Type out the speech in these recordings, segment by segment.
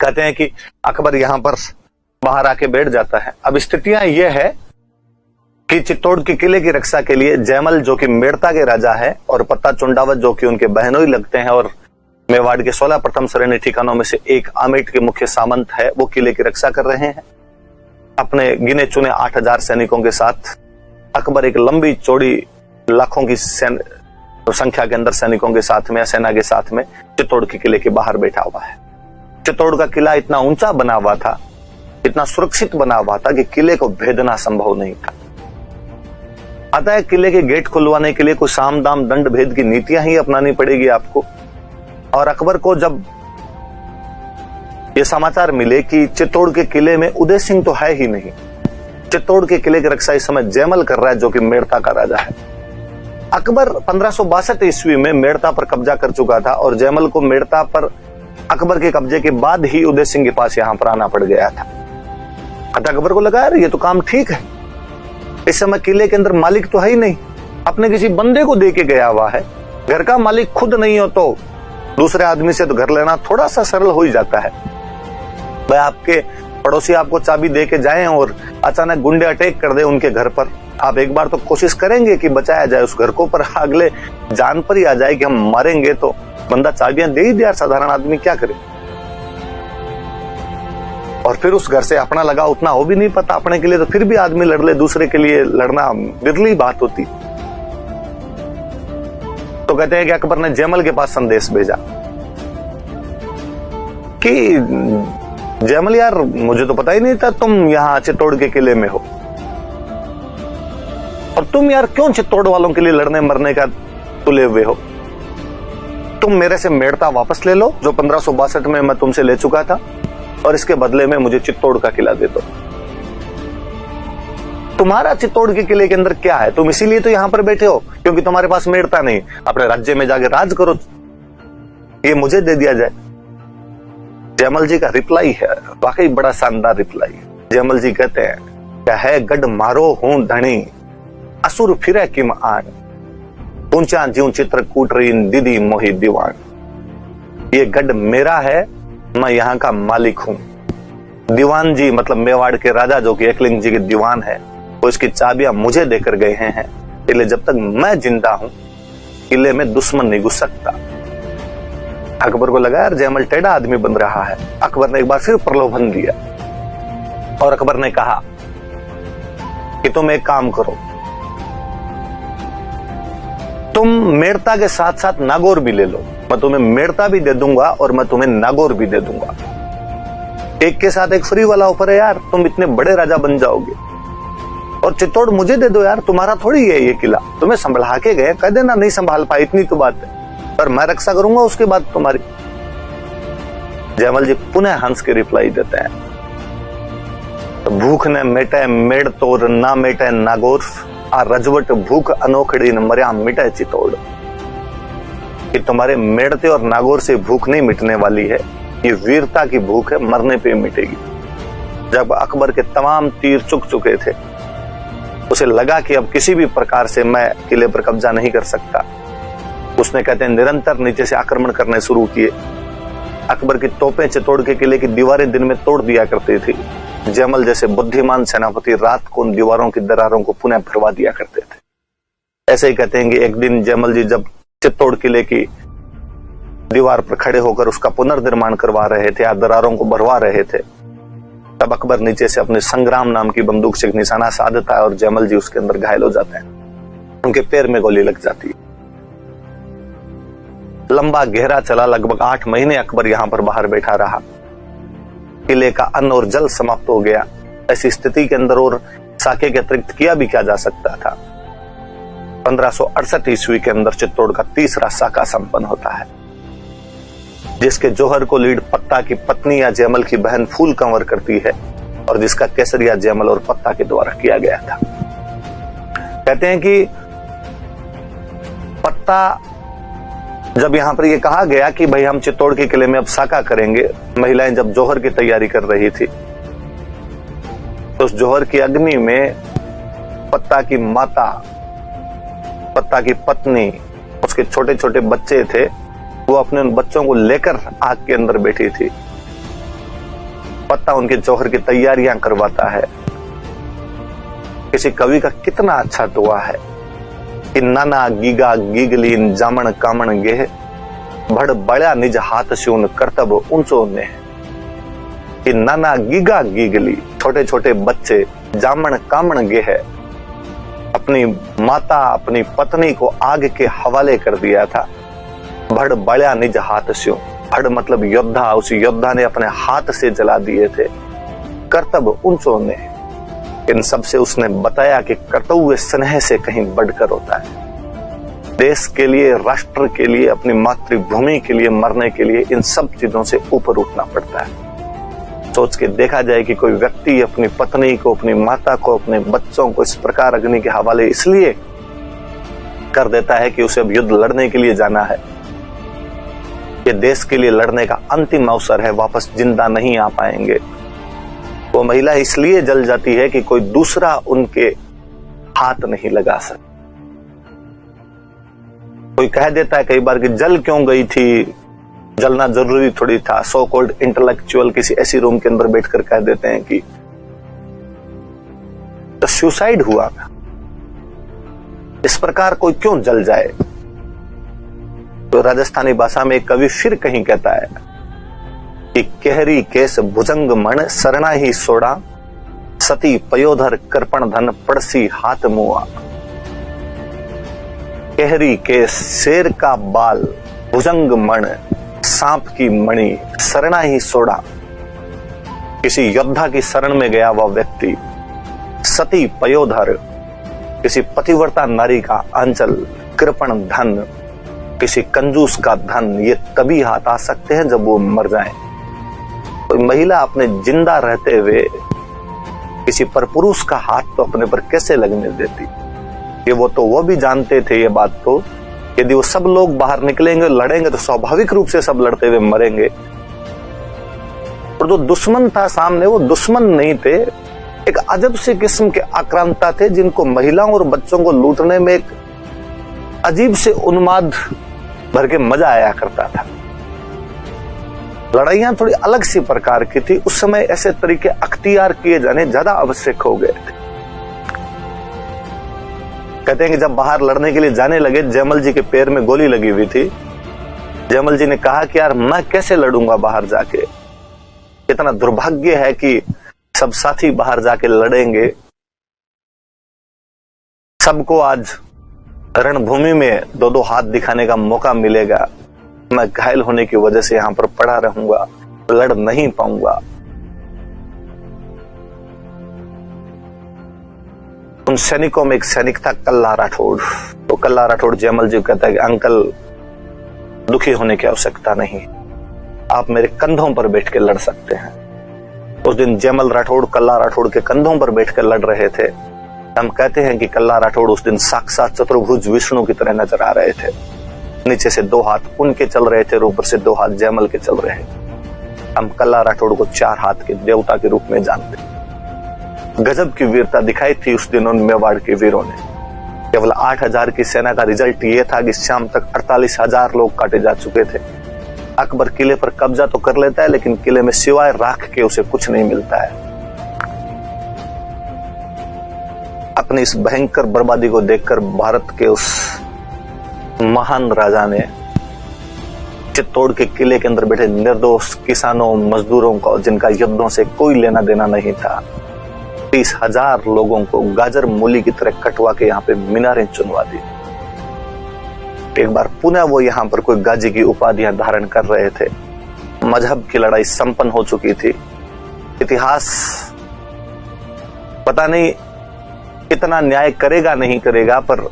कहते हैं कि अकबर यहां पर बाहर आके बैठ जाता है। अब स्थितियां यह है कि चित्तौड़ के किले की रक्षा के लिए जयमल जो कि मेड़ता के राजा है और पत्ता चुंडावत जो कि उनके बहनोई लगते हैं और मेवाड़ के 16 प्रथम श्रेणी ठिकानों में से एक आमेट के मुख्य सामंत है, वो किले की रक्षा कर रहे हैं। अपने गिने चुने 8000 सैनिकों के साथ अकबर एक लंबी चौड़ी लाखों की संख्या के अंदर सैनिकों के साथ में, सेना के साथ में चित्तौड़ के किले के बाहर बैठा हुआ है। चित्तौड़ का किला इतना ऊंचा बना हुआ था, इतना सुरक्षित बना हुआ था कि किले को भेदना संभव नहीं था। आता है किले के गेट खुलवाने के लिए कुछ साम दाम दंड भेद की नीतियां ही अपनानी पड़ेगी आपको। और अकबर को जब ये समाचार मिले कि चित्तौड़ के किले में उदय सिंह तो है ही नहीं, चित्तौड़ के किले की रक्षा इस समय जयमल कर रहा है जो कि मेड़ता का राजा है। अकबर 1562 ईस्वी में मेड़ता पर कब्जा कर चुका था और जयमल को मेड़ता पर अकबर के कब्जे के बाद ही उदय सिंह के पास यहां पर आना पड़ गया था। अतः अकबर को लगा यार ये तो काम ठीक है, इस समय किले के अंदर मालिक तो है ही नहीं, अपने किसी बंदे को दे के गया हुआ है। घर का मालिक खुद नहीं हो तो दूसरे आदमी से तो घर लेना थोड़ा सा सरल हो ही जाता है। भाई आपके पड़ोसी आपको चाबी दे के जाएं और अचानक गुंडे अटैक कर दे उनके घर पर, आप एक बार तो कोशिश करेंगे कि बचाया जाए उस घर को, पर अगले जान पर ही आ जाए कि हम मारेंगे तो बंदा चाबियां दे ही दिया, साधारण आदमी क्या करे। और फिर उस घर से अपना लगा उतना हो भी नहीं पता, अपने के लिए तो फिर भी आदमी लड़ ले, दूसरे के लिए लड़ना बिरली बात होती। तो कहते हैं कि अकबर ने जयमल के पास संदेश भेजा कि जयमल यार मुझे तो पता ही नहीं था तुम यहां चित्तौड़ के किले में हो, और तुम यार क्यों चित्तौड़ वालों के लिए लड़ने मरने का तुले हुए हो। तुम मेरे से मेड़ता वापस ले लो जो 1562 में मैं तुमसे ले चुका था, और इसके बदले में मुझे चित्तौड़ का किला दे दो। तुम्हारा चित्तौड़ के किले के अंदर क्या है, तुम इसीलिए तो यहां पर बैठे हो क्योंकि तुम्हारे पास मेड़ता नहीं, अपने राज्य में जाके राज करो, ये मुझे दे दिया जाए। जयमल जी का रिप्लाई है, वाकई बड़ा शानदार रिप्लाई है। जयमल जी कहते हैं क्या है गढ़ मारो हूं धनी, असुर फिरे किम आन, ऊंचा ज्यों चित्रकूट रीन दीदी मोही दीवान। ये गढ़ मेरा है, मैं यहाँ का मालिक हूं। दीवान जी मतलब मेवाड़ के राजा जो कि एकलिंग जी के दीवान है, वो इसकी चाबियां मुझे देकर गए हैं, इसलिए जब तक मैं जिंदा हूं किले में दुश्मन नहीं घुस सकता। अकबर को लगा यार जयमल टेढ़ा आदमी बन रहा है। अकबर ने एक बार फिर प्रलोभन दिया और अकबर ने कहा कि तुम एक काम करो, तुम मेड़ता के साथ साथ नागौर भी ले लो, मैं तुम्हें मेड़ता भी दे दूंगा और मैं तुम्हें नागौर भी दे दूंगा। एक के साथ एक फ्री वाला ऑफर है यार, तुम इतने बड़े राजा बन जाओगे। और चित्तौड़ मुझे दे दो यार, तुम्हारा थोड़ी है ये किला, तुम्हें संभाल के गए, कह देना नहीं संभाल पाए, इतनी तो बात है, पर मैं रक्षा करूंगा उसके बाद तुम्हारी। जयमल जी पुनः हंस के रिप्लाई देते हैं, तो भूख ने मेटे मेड़ तोड़ ना मेटे नागौर, आ रजवट भूख अनोखड़ी न मर्या मिटे चित्तौड़। कि तुम्हारे मेड़ते और नागौर से भूख नहीं मिटने वाली है, ये वीरता की भूख है, मरने पे मिटेगी। जब अकबर के तमाम तीर चुक चुके थे, उसे लगा कि अब किसी भी प्रकार से मैं किले पर कब्जा नहीं कर सकता। उसने कहते हैं निरंतर नीचे से आक्रमण करने शुरू किए। अकबर की तोपें चित्तौड़ के किले की दीवारें दिन में तोड़ दिया करती थी। जयमल जैसे बुद्धिमान सेनापति रात को उन दीवारों की दरारों को पुनः भरवा दिया करते थे। ऐसे ही कहते हैं कि एक दिन जयमल जी जब चित्तौड़ किले की दीवार पर खड़े होकर उसका पुनर्निर्माण करवा रहे थे या दरारों को भरवा रहे थे, तब अकबर नीचे से अपने संग्राम नाम की बंदूक से एक निशाना साधता है और जयमल जी उसके अंदर घायल हो जाते हैं, उनके पैर में गोली लग जाती है। लंबा गहरा चला, लगभग 8 महीने अकबर यहां पर बाहर बैठा रहा। किले का अन्न और जल समाप्त हो गया। ऐसी स्थिति के अंदर और साके के अतिरिक्त किया भी क्या जा सकता था। 1568 ईस्वी के अंदर चित्तौड़ का तीसरा साका संपन्न होता है, जिसके जौहर को लीड पत्ता की पत्नी या जयमल की बहन फूल कंवर करती है और जिसका केसरिया जयमल और पत्ता के द्वारा किया गया था। कहते हैं कि पत्ता जब यहां पर यह कहा गया कि भाई हम चित्तौड़ के किले में अब साका करेंगे, महिलाएं जब जौहर की तैयारी कर रही थी तो उस जौहर की अग्नि में पत्ता की माता, पत्ता की पत्नी, उसके छोटे छोटे बच्चे थे, वो अपने उन बच्चों को लेकर आग के अंदर बैठी थी। पत्ता उनके जौहर की तैयारियां करवाता है। किसी कवि का कितना अच्छा दुआ है कि नाना गीगा गीगलीन जामण कामण गेह भड़ बड़ा निज हाथ स्यून कर्तव्य ऊंचो ने। कि नाना गीगा गीगली, छोटे छोटे बच्चे, जामण कामण गेह, अपनी माता अपनी पत्नी को आग के हवाले कर दिया था। भड़ बड़ा निज हाथ स्यून, भड़ मतलब योद्धा, उस योद्धा ने अपने हाथ से जला दिए थे। कर्तव्य ऊंचो ने, इन सब से उसने बताया कि कर्तव्य स्नेह से कहीं बढ़कर होता है। देश के लिए, राष्ट्र के लिए, अपनी मातृभूमि के लिए मरने के लिए इन सब चीजों से ऊपर उठना पड़ता है। सोच के देखा जाए कि कोई व्यक्ति अपनी पत्नी को, अपनी माता को, अपने बच्चों को इस प्रकार अग्नि के हवाले इसलिए कर देता है कि उसे अब युद्ध लड़ने के लिए जाना है, ये देश के लिए लड़ने का अंतिम अवसर है, वापस जिंदा नहीं आ पाएंगे। वो महिला इसलिए जल जाती है कि कोई दूसरा उनके हाथ नहीं लगा सकता। कोई कह देता है कई बार कि जल क्यों गई थी, जलना जरूरी थोड़ी था। सो कॉल्ड इंटेलेक्चुअल किसी ऐसी रूम के अंदर बैठकर कह देते हैं कि तो सुसाइड हुआ, इस प्रकार कोई क्यों जल जाए। तो राजस्थानी भाषा में एक कवि फिर कहीं कहता है कि केहरी केस भुजंग मण सरना ही सोड़ा सती पयोधर कर्पण धन पड़सी हाथ मुआ। केहरी केस, शेर का बाल, भुजंग मण, सांप की मणि, सरना ही सोड़ा, किसी योद्धा की शरण में गया वह व्यक्ति, सती पयोधर, किसी पतिव्रता नारी का आंचल, कृपण धन, किसी कंजूस का धन, ये तभी हाथ आ सकते हैं जब वो मर जाएं। कोई महिला अपने जिंदा रहते हुए किसी परपुरुष का हाथ तो अपने पर कैसे लगने देती। ये वो भी जानते थे ये बात, तो यदि वो सब लोग बाहर निकलेंगे लड़ेंगे तो स्वाभाविक रूप से सब लड़ते हुए मरेंगे। और जो दुश्मन था सामने, वो दुश्मन नहीं थे, एक अजब से किस्म के आक्रांता थे जिनको महिलाओं और बच्चों को लूटने में एक अजीब से उन्माद भर के मजा आया करता था। लड़ाइयां थोड़ी अलग सी प्रकार की थी। उस समय ऐसे तरीके अख्तियार किए जाने ज्यादा आवश्यक हो गए थे। कहते हैं कि जब बाहर लड़ने के लिए जाने लगे, जयमल जी के पैर में गोली लगी हुई थी। जयमल जी ने कहा कि यार मैं कैसे लड़ूंगा बाहर जाके, इतना दुर्भाग्य है कि सब साथी बाहर जाके लड़ेंगे, सबको आज रणभूमि में दो दो हाथ दिखाने का मौका मिलेगा, मैं घायल होने की वजह से यहां पर पड़ा रहूंगा, लड़ नहीं पाऊंगा। उन सैनिकों में एक सैनिक था कल्ला राठौड़। तो कल्ला राठौड़ जयमल जी कहता है कि अंकल दुखी होने की आवश्यकता नहीं, आप मेरे कंधों पर बैठ के लड़ सकते हैं। उस दिन जयमल राठौड़ कल्ला राठौड़ के कंधों पर बैठ कर लड़ रहे थे। हम कहते हैं कि कल्ला राठौड़ उस दिन साक्षात चतुर्भुज विष्णु की तरह नजर आ रहे थे। नीचे से दो हाथ उनके चल रहे थे और ऊपर से दो हाथ जयमल के चल रहे थे। हम कल्ला राठौड़ को चार हाथ के देवता के रूप में जानते। गजब की वीरता दिखाई थी उस दिन उन मेवाड़ के वीरों ने। केवल 8000 की सेना का रिजल्ट ये था कि शाम तक 48,000 लोग काटे जा चुके थे। अकबर किले पर कब्जा तो कर लेता है, लेकिन किले में सिवाय राख के उसे कुछ नहीं मिलता है। अपनी इस भयंकर बर्बादी को देखकर भारत के उस महान राजा ने चित्तौड़ के किले के अंदर बैठे निर्दोष किसानों मजदूरों को, जिनका युद्धों से कोई लेना देना नहीं था, 30,000 लोगों को गाजर मूली की तरह कटवा के यहाँ पे मीनारें चुनवा दी। एक बार पुनः वो यहाँ पर कोई गाजी की उपाधियां धारण कर रहे थे। मजहब की लड़ाई संपन्न हो चुकी थी। इतिहास पता नहीं कितना न्याय करेगा नहीं करेगा, पर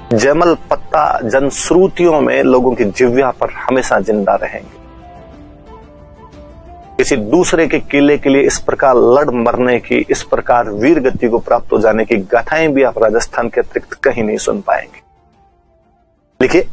जयमल पत्ता जनश्रुतियों में लोगों की जिह्वा पर हमेशा जिंदा रहेंगे। किसी दूसरे के किले के लिए इस प्रकार लड़ मरने की, इस प्रकार वीर गति को प्राप्त हो जाने की गाथाएं भी आप राजस्थान के अतिरिक्त कहीं नहीं सुन पाएंगे। देखिए,